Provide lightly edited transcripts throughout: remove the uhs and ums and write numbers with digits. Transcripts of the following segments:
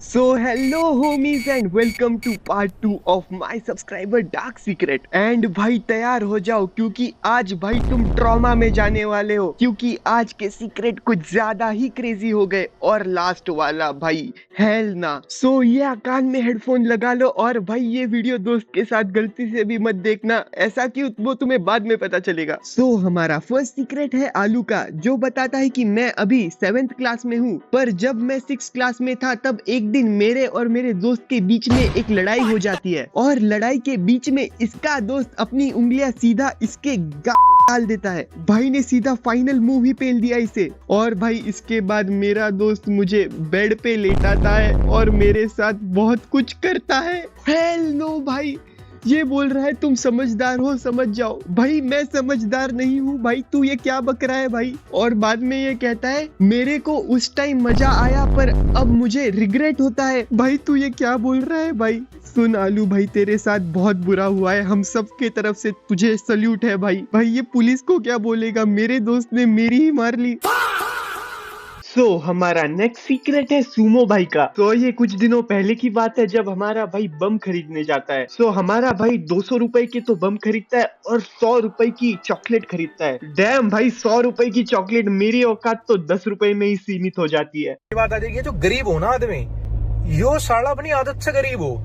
So hello homies and welcome to part 2 of my subscriber dark secret. And भाई तैयार हो जाओ क्योंकि आज भाई तुम ट्रॉमा में जाने वाले हो, क्योंकि आज के सीक्रेट कुछ ज्यादा ही क्रेजी हो गए। और लास्ट वाला भाई हेल ना। सो ये कान में हेडफोन लगा लो और भाई ये वीडियो दोस्त के साथ गलती से भी मत देखना, ऐसा कि वो तुम्हें बाद में पता चलेगा। सो हमारा फर्स्ट सीक्रेट है आलू का, जो बताता है कि मैं अभी 7th क्लास में हूँ, पर जब मैं 6th क्लास में था तब एक दिन मेरे और मेरे दोस्त के बीच में एक लड़ाई हो जाती है, और लड़ाई के बीच में इसका दोस्त अपनी उंगलियां सीधा इसके डाल देता है। भाई ने सीधा फाइनल मूव ही पेल दिया इसे। और भाई इसके बाद मेरा दोस्त मुझे बेड पे लेटाता है और मेरे साथ बहुत कुछ करता है। हेल नो भाई, ये बोल रहा है तुम समझदार हो, समझ जाओ। भाई मैं समझदार नहीं हूँ भाई, तू ये क्या बक रहा है भाई। और बाद में ये कहता है मेरे को उस टाइम मजा आया पर अब मुझे रिग्रेट होता है। भाई तू ये क्या बोल रहा है भाई। सुन आलू भाई, तेरे साथ बहुत बुरा हुआ है, हम सब के तरफ से तुझे सल्यूट है भाई। भाई ये पुलिस को क्या बोलेगा, मेरे दोस्त ने मेरी ही मार ली। हमारा नेक्स्ट सीक्रेट है सुमो भाई का। तो ये कुछ दिनों पहले की बात है जब हमारा भाई बम खरीदने जाता है। हमारा भाई 200 रुपए के तो बम खरीदता है और 100 रुपए की चॉकलेट खरीदता है। डैम भाई, 100 रुपए की चॉकलेट, मेरी औकात तो 10 रुपए में ही सीमित हो जाती है। बात आ जाएगी, जो गरीब हो ना आदमी, यो साला अपनी आदत से गरीब हो।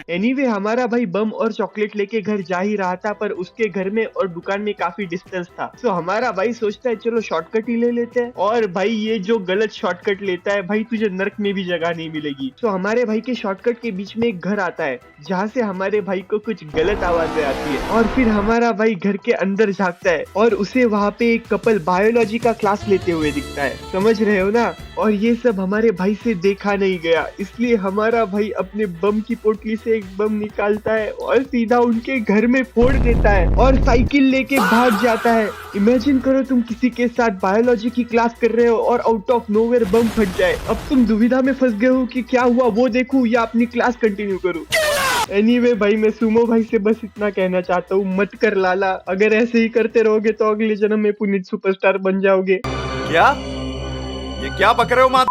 एनीवे हमारा भाई बम और चॉकलेट लेके घर जा ही रहा था, पर उसके घर में और दुकान में काफी डिस्टेंस था। हमारा भाई सोचता है चलो शॉर्टकट ही ले लेते हैं। और भाई ये जो गलत शॉर्टकट लेता है भाई, तुझे नर्क में भी जगह नहीं मिलेगी। हमारे भाई के शॉर्टकट के बीच में एक घर आता है जहाँ से हमारे भाई को कुछ गलत आवाजें आती है। और फिर हमारा भाई घर के अंदर झाँकता है और उसे वहाँ पे एक कपल बायोलॉजी का क्लास लेते हुए दिखता है। समझ रहे हो ना। और ये सब हमारे भाई से देखा नहीं गया, इसलिए हमारा भाई अपने बम की पोटली से एक बम निकालता है और सीधा उनके घर में फोड़ देता है और साइकिल लेके भाग जाता है। इमेजिन करो तुम किसी के साथ बायोलॉजी की क्लास कर रहे हो और आउट ऑफ नोवेयर बम फट जाए। अब तुम दुविधा में फंस गए हो कि क्या हुआ, वो देखूं या अपनी क्लास कंटिन्यू करूं। एनीवे भाई, मैं सुमो भाई से बस इतना कहना चाहता हूँ, मत कर लाला। अगर ऐसे ही करते रहोगे तो अगले जन्म में पुनीत सुपरस्टार बन जाओगे। क्या ये क्या बक रहे हो माँ।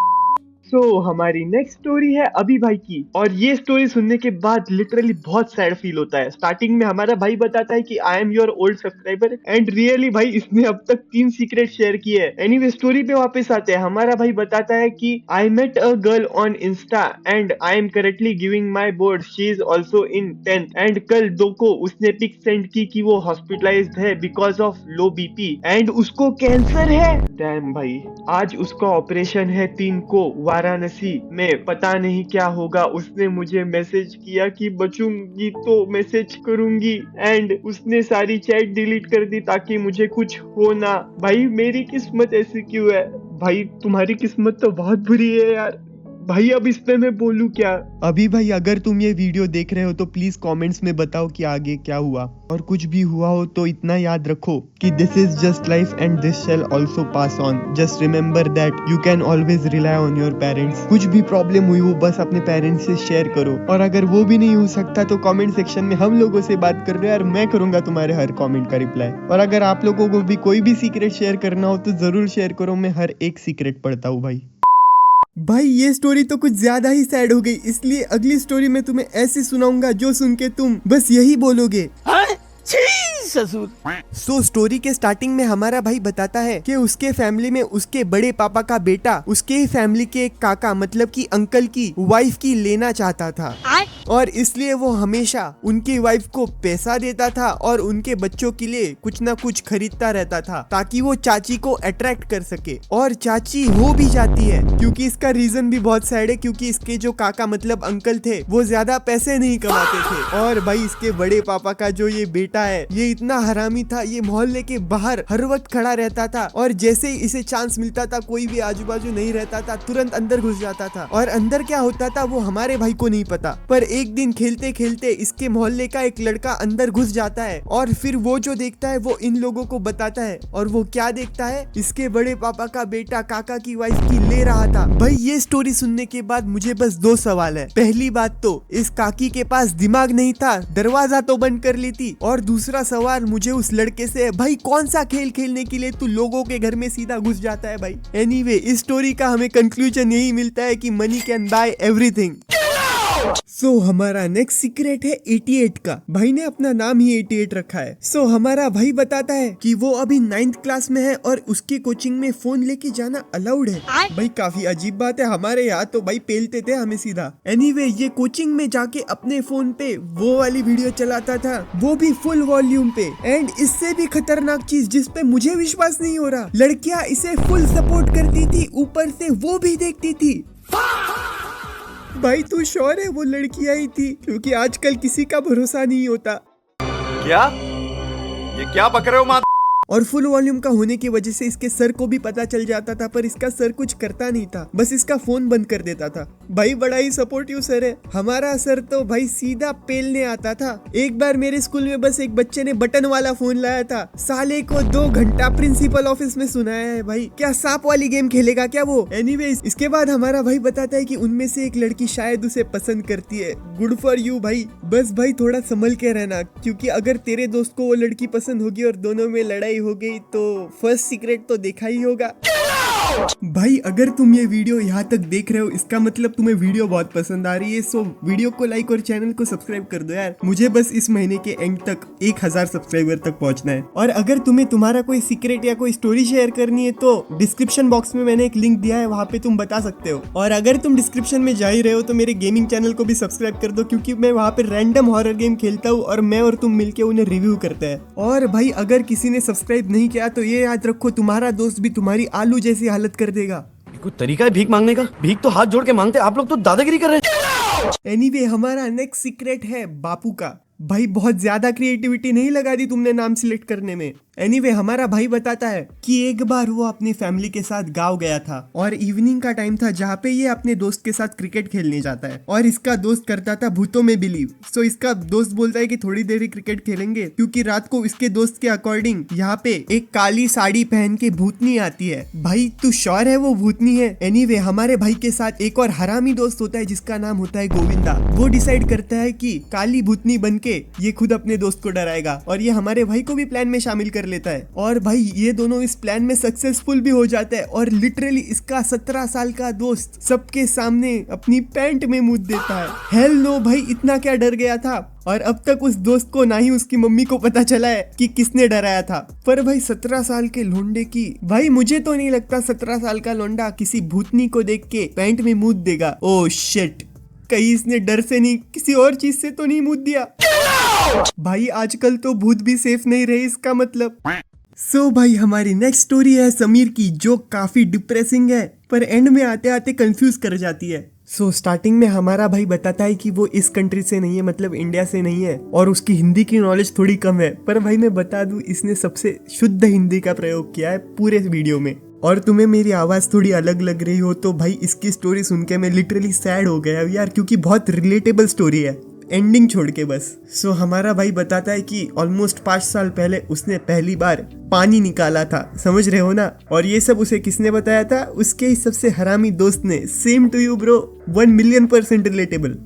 हमारी नेक्स्ट स्टोरी है अभी भाई की, और ये स्टोरी सुनने के बाद लिटरली बहुत सैड फील होता है। स्टार्टिंग में हमारा भाई बताता है कि I am your old subscriber, and really भाई इसने अब तक 3 सीक्रेट शेयर किए हैं। एनीवे स्टोरी पे वापस आते हैं। हमारा भाई बताता है कि I met a girl on Insta and I am currently giving my board, she is also in 10th, एंड कल 2 को उसने पिक सेंड की कि वो हॉस्पिटलाइज्ड है because of low BP and उसको कैंसर है। डैम भाई, आज उसका ऑपरेशन है 3 को वाराणसी में, पता नहीं क्या होगा। उसने मुझे मैसेज किया कि बचूंगी तो मैसेज करूंगी, एंड उसने सारी चैट डिलीट कर दी ताकि मुझे कुछ हो ना। भाई मेरी किस्मत ऐसी क्यों है भाई, तुम्हारी किस्मत तो बहुत बुरी है यार। भाई अब इस पे मैं बोलूं क्या। अभी भाई अगर तुम ये वीडियो देख रहे हो तो प्लीज कमेंट्स में बताओ कि आगे क्या हुआ, और कुछ भी हुआ हो तो इतना याद रखो कि this is just life and this shall also pass on. Just remember that you can always rely on your parents. कुछ भी प्रॉब्लम हुई वो बस अपने पेरेंट्स से शेयर करो, और अगर वो भी नहीं हो सकता तो कमेंट सेक्शन में हम लोगों से बात कर रहे हो और मैं करूंगा तुम्हारे हर कमेंट का रिप्लाई। और अगर आप लोगों को भी कोई भी सीक्रेट शेयर करना हो तो जरूर शेयर करो, मैं हर एक सीक्रेट पढ़ता हूँ भाई ये स्टोरी तो कुछ ज्यादा ही सैड हो गई, इसलिए अगली स्टोरी में तुम्हें ऐसी सुनाऊंगा जो सुन के तुम बस यही बोलोगे, सो स्टोरी के स्टार्टिंग में हमारा भाई बताता है कि उसके फैमिली में उसके बड़े पापा का बेटा उसके ही फैमिली के एक काका मतलब कि अंकल की वाइफ की लेना चाहता था, और इसलिए वो हमेशा उनकी वाइफ को पैसा देता था और उनके बच्चों के लिए कुछ ना कुछ खरीदता रहता था ताकि वो चाची को अट्रैक्ट कर सके। और चाची हो भी जाती है, क्योंकि इसका रीजन भी बहुत सैड है, क्योंकि इसके जो काका मतलब अंकल थे वो ज्यादा पैसे नहीं कमाते थे। और भाई इसके बड़े पापा का जो ये बेटा है ये इतना हरामी था, ये मोहल्ले के बाहर हर वक्त खड़ा रहता था, और जैसे ही इसे चांस मिलता था, कोई भी आजू बाजू नहीं रहता था, तुरंत अंदर घुस जाता था। और अंदर क्या होता था वो हमारे भाई को नहीं पता, पर एक दिन खेलते खेलते इसके मोहल्ले का एक लड़का अंदर घुस जाता है और फिर वो जो देखता है वो इन लोगों को बताता है। और वो क्या देखता है, इसके बड़े पापा का बेटा काका की वाइफ की ले रहा था। भाई ये स्टोरी सुनने के बाद मुझे बस दो सवाल है। पहली बात तो इस काकी के पास दिमाग नहीं था, दरवाजा तो बंद कर लेती। और दूसरा सवाल मुझे उस लड़के से है, भाई कौन सा खेल खेलने के लिए तू लोगों के घर में सीधा घुस जाता है भाई। एनीवे इस स्टोरी का हमें कंक्लूजन यही मिलता है कि मनी कैन बाय एवरीथिंग। सो हमारा नेक्स्ट सीक्रेट है 88 का। भाई ने अपना नाम ही 88 रखा है। सो हमारा भाई बताता है कि वो अभी 9th क्लास में है और उसके कोचिंग में फोन लेके जाना अलाउड है। भाई काफी अजीब बात है, हमारे यहाँ तो भाई पेलते थे हमें सीधा। एनीवे ये कोचिंग में जाके अपने फोन पे वो वाली वीडियो चलाता था, वो भी फुल वॉल्यूम पे। एंड इससे भी खतरनाक चीज जिस पे मुझे विश्वास नहीं हो रहा, लड़कियां इसे फुल सपोर्ट करती थी, ऊपर से वो भी देखती थी। भाई तू श्योर है वो लड़कियां ही थी? क्योंकि आजकल किसी का भरोसा नहीं होता। क्या ये क्या बक रहे हो माँ? और फुल वॉल्यूम का होने की वजह से इसके सर को भी पता चल जाता था, पर इसका सर कुछ करता नहीं था, बस इसका फोन बंद कर देता था। भाई बड़ा ही सपोर्टिव सर है हमारा सर, तो भाई सीधा पेलने आता था। एक बार मेरे स्कूल में बस एक बच्चे ने बटन वाला फोन लाया था, साले को 2 घंटा प्रिंसिपल ऑफिस में सुनाया है। भाई क्या सांप वाली गेम खेलेगा क्या वो? एनीवेज इसके बाद हमारा भाई बताता है कि उनमें से एक लड़की शायद उसे पसंद करती है। गुड फॉर यू भाई, बस भाई थोड़ा संभल के रहना, क्योंकि अगर तेरे दोस्त को वो लड़की पसंद होगी और दोनों में लड़ाई हो गई तो फर्स्ट सीक्रेट तो देखा ही होगा। भाई अगर तुम ये वीडियो यहाँ तक देख रहे हो इसका मतलब तुम्हें वीडियो बहुत पसंद आ रही है। सो वीडियो को लाइक और चैनल को सब्सक्राइब कर दो यार, मुझे बस इस महीने के एंड तक 1000 सब्सक्राइबर तक पहुंचना है। और अगर तुम्हें तुम्हारा कोई सीक्रेट या कोई स्टोरी शेयर करनी है तो डिस्क्रिप्शन बॉक्स में मैंने एक लिंक दिया है, वहाँ पे तुम बता सकते हो। और अगर तुम डिस्क्रिप्शन में जा ही रहे हो तो मेरे गेमिंग चैनल को भी सब्सक्राइब कर दो, क्योंकि मैं वहाँ पे रैंडम हॉरर गेम खेलता हूँ और मैं और तुम मिलके उन्हें रिव्यू करते हैं। और भाई अगर किसी ने सब्सक्राइब नहीं किया तो ये याद रखो, तुम्हारा दोस्त भी तुम्हारी आलू जैसी हालत कर देगा। कोई तरीका है भीख मांगने का? भीख तो हाथ जोड़ के मांगते, आप लोग तो दादागिरी कर रहे हैं। एनीवे हमारा नेक्स्ट सीक्रेट है बापू का। भाई बहुत ज्यादा क्रिएटिविटी नहीं लगा दी तुमने नाम सिलेक्ट करने में। एनीवे हमारा भाई बताता है कि एक बार वो अपनी फैमिली के साथ गांव गया था और इवनिंग का टाइम था, जहाँ पे ये अपने दोस्त के साथ क्रिकेट खेलने जाता है। और इसका दोस्त करता था भूतों में बिलीव। सो इसका दोस्त बोलता है कि थोड़ी देर ही क्रिकेट खेलेंगे, क्योंकि रात को इसके दोस्त के अकॉर्डिंग यहाँ पे एक काली साड़ी पहन के भूतनी आती है। भाई तू श्योर है वो भूतनी है? एनीवे हमारे भाई के साथ एक और हरामी दोस्त होता है जिसका नाम होता है गोविंदा। वो डिसाइड करता है कि काली भूतनी बन के ये खुद अपने दोस्त को डराएगा और ये हमारे भाई को भी प्लान में शामिल कर लेता है। और भाई ये दोनों इस प्लान में सक्सेसफुल भी हो जाता है और लिटरली इसका 17 साल का दोस्त सबके सामने अपनी पैंट में मुद देता है। हेल नो भाई, इतना क्या डर गया था। और अब तक उस दोस्त को ना ही उसकी मम्मी को पता चला है कि किसने डराया था। पर भाई 17 साल के लोंडे की, भाई मुझे तो नहीं लगता 17 साल का लोंडा किसी भूतनी को देख के पैंट में मुद देगा। ओह शिट, कहीं इसने डर से नहीं किसी और चीज से तो नहीं मुद दिया। भाई आजकल तो भूत भी सेफ नहीं रहे इसका मतलब। सो भाई हमारी नेक्स्ट स्टोरी है समीर की, जो काफी डिप्रेसिंग है पर एंड में आते आते कंफ्यूज कर जाती है। स्टार्टिंग में हमारा भाई बताता है कि वो इस कंट्री से नहीं है, मतलब इंडिया से नहीं है, और उसकी हिंदी की नॉलेज थोड़ी कम है। पर भाई मैं बता दूं, इसने सबसे शुद्ध हिंदी का प्रयोग किया है पूरे वीडियो में। और तुम्हें मेरी आवाज थोड़ी अलग लग रही हो तो भाई इसकी स्टोरी सुन के मैं लिटरली सैड हो गया यार, क्योंकि बहुत रिलेटेबल स्टोरी है, एंडिंग छोड़ के बस। हमारा भाई बताता है कि ऑलमोस्ट 5 साल पहले उसने पहली बार पानी निकाला था, समझ रहे हो ना। और ये सब उसे किसने बताया था? उसके ही सबसे हरामी दोस्त ने। Same to you bro, 1 million% relatable.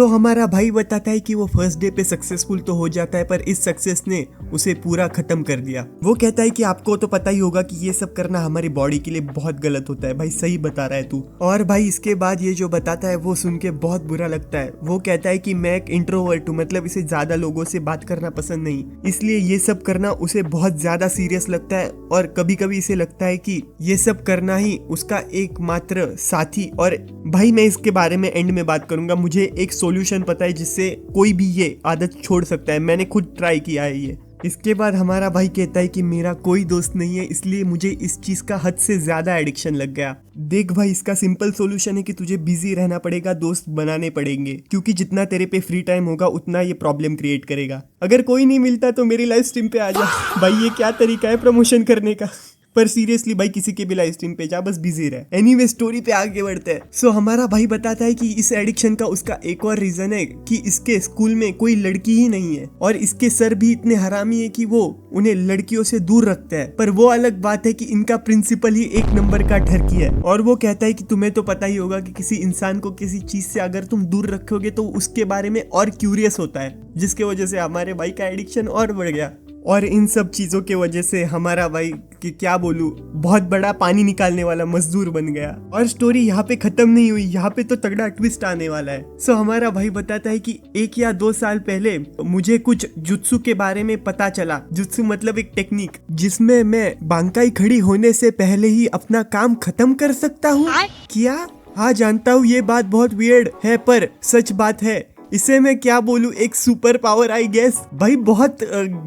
हमारा भाई बताता है कि वो फर्स्ट डे पे सक्सेसफुल तो हो जाता है, पर इस सक्सेस ने उसे पूरा खत्म कर दिया। वो कहता है कि आपको तो पता ही होगा कि ये सब करना हमारी बॉडी के लिए बहुत गलत होता है। भाई सही बता रहा है तू। और भाई इसके बाद ये जो बताता है वो सुन के बहुत बुरा लगता है। वो कहता है कि मैं एक इंट्रोवर्ट हूँ, मतलब इसे ज्यादा लोगों से बात करना पसंद नहीं, इसलिए ये सब करना उसे बहुत ज्यादा सीरियस लगता है। और कभी कभी इसे लगता है कि ये सब करना ही उसका एकमात्र साथी। और भाई मैं इसके बारे में एंड में बात करूंगा। मुझे एक सॉल्यूशन पता है जिससे कोई भी ये आदत छोड़ सकता है, मैंने खुद ट्राई किया है ये। इसके बाद हमारा भाई कहता है कि मेरा कोई दोस्त नहीं है, इसलिए मुझे इस चीज का हद से ज्यादा एडिक्शन लग गया। देख भाई, इसका सिंपल सॉल्यूशन है कि तुझे बिजी रहना पड़ेगा, दोस्त बनाने पड़ेंगे, क्योंकि जितना तेरे पे फ्री टाइम होगा उतना ये प्रॉब्लम क्रिएट करेगा। अगर कोई नहीं मिलता तो मेरी लाइव स्ट्रीम पे आ जा। भाई ये क्या तरीका है प्रमोशन करने का। पर सीरियसली भाई किसी के भी लाइव स्ट्रीम पे जा, बस बिजी रहे। एनीवे स्टोरी पे आगे बढ़ते हैं। सो हमारा भाई बताता है कि इस एडिक्शन का उसका एक और रीजन है कि इसके स्कूल में कोई लड़की ही नहीं है और इसके सर भी इतने हरामी है कि वो उन्हें लड़कियों से दूर रखता है। पर वो अलग बात है कि इनका प्रिंसिपल ही एक नंबर का ठरकी है और वो कहता है कि तुम्हें तो पता ही होगा कि किसी इंसान को किसी चीज से अगर तुम दूर रखोगे तो उसके बारे में और क्यूरियस होता है, जिसके वजह से हमारे भाई का एडिक्शन और बढ़ गया। और इन सब चीजों के वजह से हमारा भाई कि क्या बोलूं, बहुत बड़ा पानी निकालने वाला मजदूर बन गया। और स्टोरी यहाँ पे खत्म नहीं हुई, यहाँ पे तो तगड़ा ट्विस्ट आने वाला है। सो हमारा भाई बताता है कि 1 या 2 साल पहले मुझे कुछ जुत्सु के बारे में पता चला। जुत्सु मतलब एक टेक्निक जिसमें मैं बांकाई खड़ी होने से पहले ही अपना काम खत्म कर सकता हूँ। क्या? हाँ जानता हूँ ये बात बहुत वियर्ड है पर सच बात है। इसे मैं क्या बोलूं, एक सुपर पावर आई गेस। भाई बहुत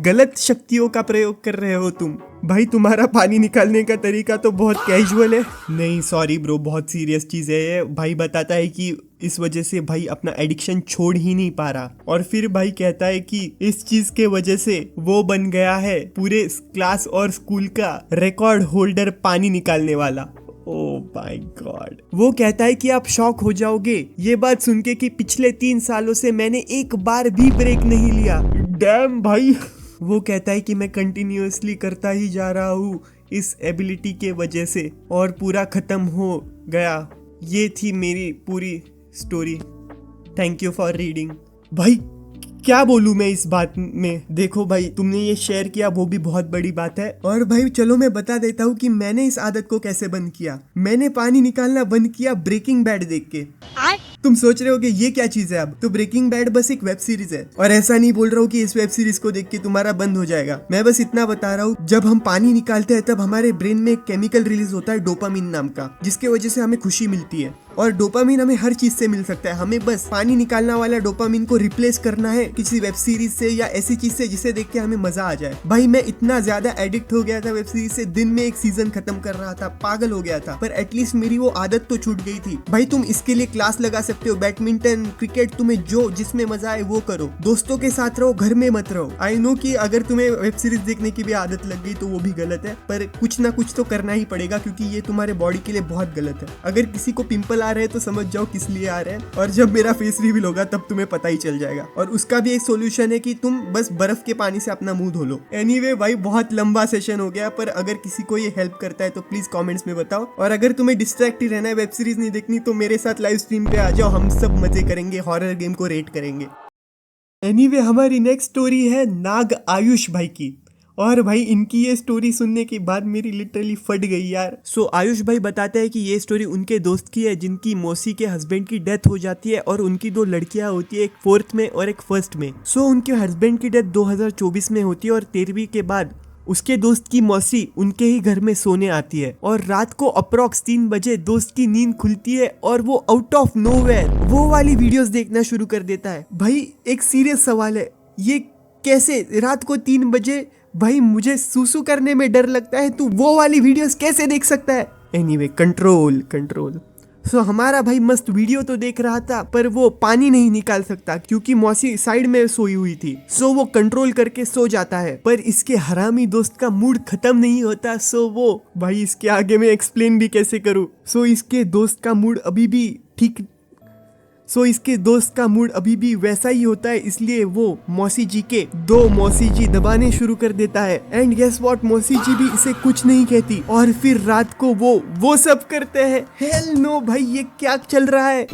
गलत शक्तियों का प्रयोग कर रहे हो तुम। भाई तुम्हारा पानी निकालने का तरीका तो बहुत कैजुअल है। नहीं सॉरी ब्रो, बहुत सीरियस चीज है ये। भाई बताता है कि इस वजह से भाई अपना एडिक्शन छोड़ ही नहीं पा रहा। और फिर भाई कहता है कि इस चीज के वजह से वो बन गया है पूरे क्लास और स्कूल का रिकॉर्ड होल्डर पानी निकालने वाला। Oh my God. वो कहता है कि आप शॉक हो जाओगे ये बात सुन के कि पिछले 3 सालों से मैंने एक बार भी ब्रेक नहीं लिया। डैम भाई। वो कहता है कि मैं कंटिन्यूअसली करता ही जा रहा हूँ इस एबिलिटी के वजह से और पूरा खत्म हो गया। ये थी मेरी पूरी story. Thank you for reading. भाई क्या बोलूं मैं इस बात में। देखो भाई तुमने ये शेयर किया वो भी बहुत बड़ी बात है। और भाई चलो मैं बता देता हूँ कि मैंने इस आदत को कैसे बंद किया। मैंने पानी निकालना बंद किया ब्रेकिंग बैड देख के। तुम सोच रहे हो कि ये क्या चीज है, अब तो ब्रेकिंग बैड बस एक वेब सीरीज है। और ऐसा नहीं बोल रहा हूँ कि इस वेब सीरीज को देख के तुम्हारा बंद हो जाएगा। मैं बस इतना बता रहा हूँ, जब हम पानी निकालते हैं तब हमारे ब्रेन में एक केमिकल रिलीज होता है डोपामिन नाम का, जिसके वजह से हमें खुशी मिलती है। और डोपामिन हमें हर चीज से मिल सकता है, हमें बस पानी निकालना वाला डोपामिन को रिप्लेस करना है किसी वेब सीरीज से या ऐसी चीज से जिसे देख के हमें मजा आ जाए। भाई मैं इतना ज्यादा एडिक्ट हो गया था वेब सीरीज से, दिन में एक सीजन खत्म कर रहा था, पागल हो गया था। पर एटलीस्ट मेरी वो आदत तो छूट गई थी। भाई तुम इसके लिए क्लास लगा सकते हो, बैडमिंटन, क्रिकेट, तुम्हें जो जिसमें मजा आए वो करो। दोस्तों के साथ रहो, घर में मत रहो। आई नो कि अगर तुम्हें वेब सीरीज देखने की भी आदत लग गई तो वो भी गलत है, पर कुछ ना कुछ तो करना ही पड़ेगा क्योंकि ये तुम्हारे बॉडी के लिए बहुत गलत है। अगर किसी को पिंपल आ रहे हैं तो समझ जाओ किस लिए आ रहे हैं, और जब मेरा फेस रिवील होगा तब तुम्हें पता ही चल जाएगा। और उसका भी एक सोल्यूशन है कि तुम बस बर्फ के पानी से अपना मुंह धो लो। एनीवे भाई बहुत लंबा सेशन हो गया, पर अगर किसी को ये हेल्प करता है तो प्लीज कमेंट्स में बताओ। और अगर तुम्हें डिस्ट्रैक्ट ही रहना है, वेब सीरीज नहीं देखनी, तो मेरे साथ लाइव स्ट्रीम पे आ जाओ, हम सब मजे करेंगे, हॉरर गेम को रेट करेंगे। एनीवे हमारी नेक्स्ट स्टोरी है नाग आयुष भाई की। और भाई इनकी ये स्टोरी सुनने के बाद मेरी लिटरली फट गई यार। सो आयुष भाई बताते हैं कि ये स्टोरी उनके दोस्त की है जिनकी मौसी के हस्बैंड की डेथ हो जाती है और उनकी 2 लड़कियां होती है, एक 4th में और एक 1st में। सो उनके हस्बैंड की डेथ 2024 में होती है और 13वीं के बाद उसके दोस्त की मौसी उनके ही घर में सोने आती है और रात को अप्रॉक्स 3 बजे दोस्त की नींद खुलती है और वो आउट ऑफ नोवेयर वो वाली वीडियोस देखना शुरू कर देता है। भाई एक सीरियस सवाल है, ये कैसे रात को 3 बजे, भाई मुझे सूसू करने में डर लगता है, तू वो वाली वीडियोस कैसे देख सकता है। Anyway control. सो हमारा भाई मस्त वीडियो तो देख रहा था पर वो पानी नहीं निकाल सकता क्योंकि मौसी साइड में सोई हुई थी। सो वो कंट्रोल करके सो जाता है, पर इसके हरामी दोस्त का मूड खत्म नहीं होता। सो वो भाई इसके आगे मैं एक्सप्लेन भी कैसे करूँ। सो इसके दोस्त का मूड अभी भी वैसा ही होता है, इसलिए वो मौसी जी के 2 मौसी जी दबाने शुरू कर देता है। एंड गेस व्हाट, मौसी जी भी इसे कुछ नहीं कहती और फिर रात को वो सब करते हैं। हेल नो भाई, ये क्या चल रहा है।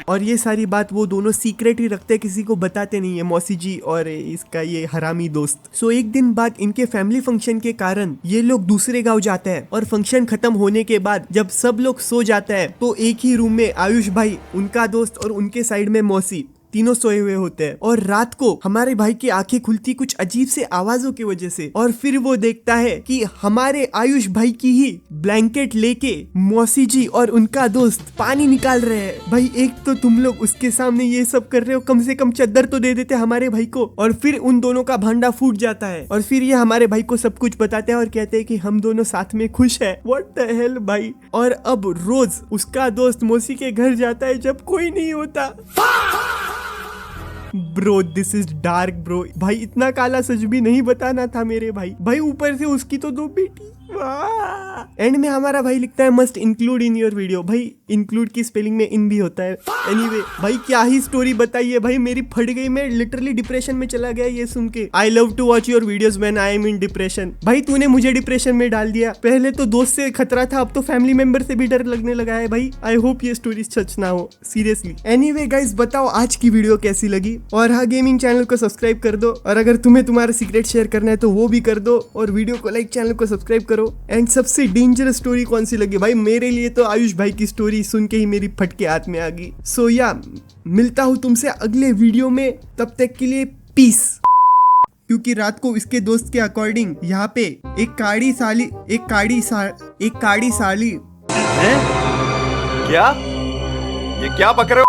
और ये सारी बात वो दोनों सीक्रेट ही रखते हैं, किसी को बताते नहीं है, मौसी जी और इसका ये हरामी दोस्त। सो एक दिन बाद इनके फैमिली फंक्शन के कारण ये लोग दूसरे गांव जाते हैं और फंक्शन खत्म होने के बाद जब सब लोग सो जाते हैं तो एक ही रूम में आयुष भाई, उनका दोस्त और उनके साइड में मौसी, तीनों सोए हुए होते हैं। और रात को हमारे भाई की आंखें खुलती कुछ अजीब से आवाजों की वजह से, और फिर वो देखता है कि हमारे आयुष भाई की ही ब्लैंकेट लेके मौसी जी और उनका दोस्त पानी निकाल रहे हैं। भाई एक तो तुम लोग उसके सामने ये सब कर रहे हो, कम से कम चद्दर तो दे देते हमारे भाई को। और फिर उन दोनों का भांडा फूट जाता है और फिर ये हमारे भाई को सब कुछ बताते हैं और कहते हैं कि हम दोनों साथ में खुश है। व्हाट द हेल भाई। और अब रोज उसका दोस्त मौसी के घर जाता है जब कोई नहीं होता। Bro this is dark bro. भाई इतना काला सच भी नहीं बताना था मेरे भाई। भाई ऊपर से उसकी तो 2 बेटी। एंड में हमारा भाई लिखता है must include in your video. भाई इंक्लूड की स्पेलिंग में इन भी होता है। एनीवे भाई क्या ही स्टोरी बताई है भाई, मेरी फट गई। मैं लिटरली डिप्रेशन में चला गया ये सुन के। I love to watch your videos when I am in depression. भाई तूने मुझे डिप्रेशन में डाल दिया। पहले तो दोस्त से खतरा था, अब तो फैमिली मेंबर से भी डर लगने लगा है भाई। आई होप ये स्टोरी सच ना हो, सीरियसली। एनीवे गाइस बताओ आज की वीडियो कैसी लगी, और हाँ गेमिंग चैनल को सब्सक्राइब कर दो, और अगर तुम्हें तुम्हारा सीक्रेट शेयर करना है तो वो भी कर दो, और वीडियो को लाइक, चैनल को सब्सक्राइब करो। एंड सबसे डेंजरस स्टोरी कौन सी लगी भाई? मेरे लिए तो आयुष भाई की स्टोरी सुन के ही मेरी फटके हाथ में आ गई। सो या मिलता हूं तुमसे अगले वीडियो में, तब तक के लिए पीस। क्योंकि रात को इसके दोस्त के अकॉर्डिंग यहाँ पे एक काड़ी साली हैं? क्या? ये क्या बक रहे हो?